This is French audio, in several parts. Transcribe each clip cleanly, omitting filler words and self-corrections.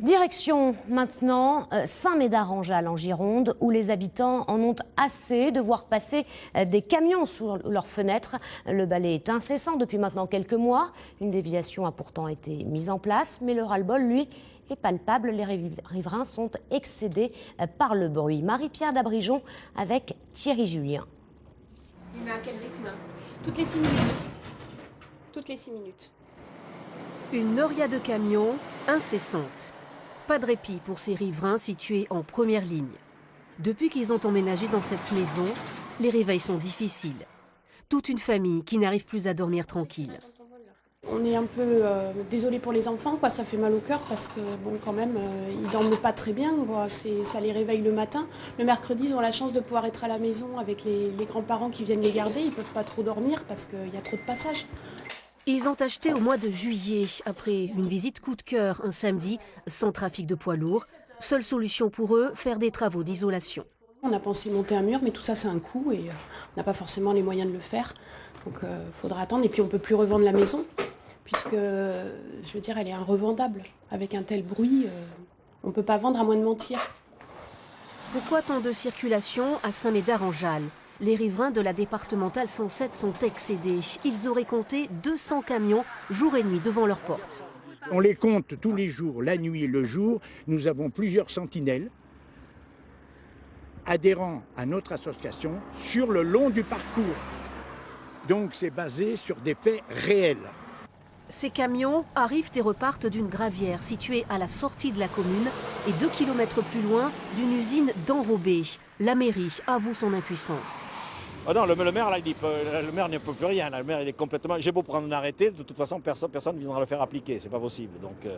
Direction maintenant Saint-Médard-en-Jalles en Gironde, où les habitants en ont assez de voir passer des camions sous leurs fenêtres. Le balai est incessant depuis maintenant quelques mois. Une déviation a pourtant été mise en place, mais le ras-le-bol, lui, est palpable. Les riverains sont excédés par le bruit. Marie-Pierre d'Abrigeon avec Thierry Julien. Il met à quel rythme? Toutes les 6 minutes. Toutes les 6 minutes. Une noria de camions incessante. Pas de répit pour ces riverains situés en première ligne. Depuis qu'ils ont emménagé dans cette maison, les réveils sont difficiles. Toute une famille qui n'arrive plus à dormir tranquille. On est un peu désolé pour les enfants, quoi. Ça fait mal au cœur parce que bon, quand même, ils dorment pas très bien, quoi. Ça les réveille le matin. Le mercredi, ils ont la chance de pouvoir être à la maison avec les grands-parents qui viennent les garder. Ils peuvent pas trop dormir parce qu'il y a trop de passages. Ils ont acheté au mois de juillet, après une visite coup de cœur un samedi, sans trafic de poids lourds. Seule solution pour eux, faire des travaux d'isolation. On a pensé monter un mur, mais tout ça, c'est un coût et on n'a pas forcément les moyens de le faire. Donc, il faudra attendre. Et puis, on peut plus revendre la maison, puisque, je veux dire, elle est irrevendable. Avec un tel bruit, on ne peut pas vendre à moins de mentir. Pourquoi tant de circulation à Saint-Médard-en-Jalles? Les riverains de la départementale 107 sont excédés. Ils auraient compté 200 camions jour et nuit devant leur porte. On les compte tous les jours, la nuit et le jour. Nous avons plusieurs sentinelles adhérents à notre association sur le long du parcours. Donc c'est basé sur des faits réels. Ces camions arrivent et repartent d'une gravière située à la sortie de la commune et 2 km plus loin d'une usine d'enrobés. La mairie avoue son impuissance. Oh non, le maire, là, le maire n'y peut plus rien. Là, le maire, il est complètement. J'ai beau prendre un arrêté, de toute façon, personne ne viendra le faire appliquer. C'est pas possible. Donc,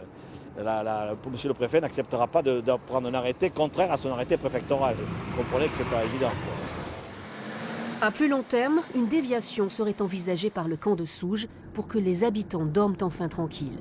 monsieur le préfet n'acceptera pas de prendre un arrêté contraire à son arrêté préfectoral. Vous comprenez que c'est pas évident, quoi. À plus long terme, une déviation serait envisagée par le camp de Souges pour que les habitants dorment enfin tranquilles.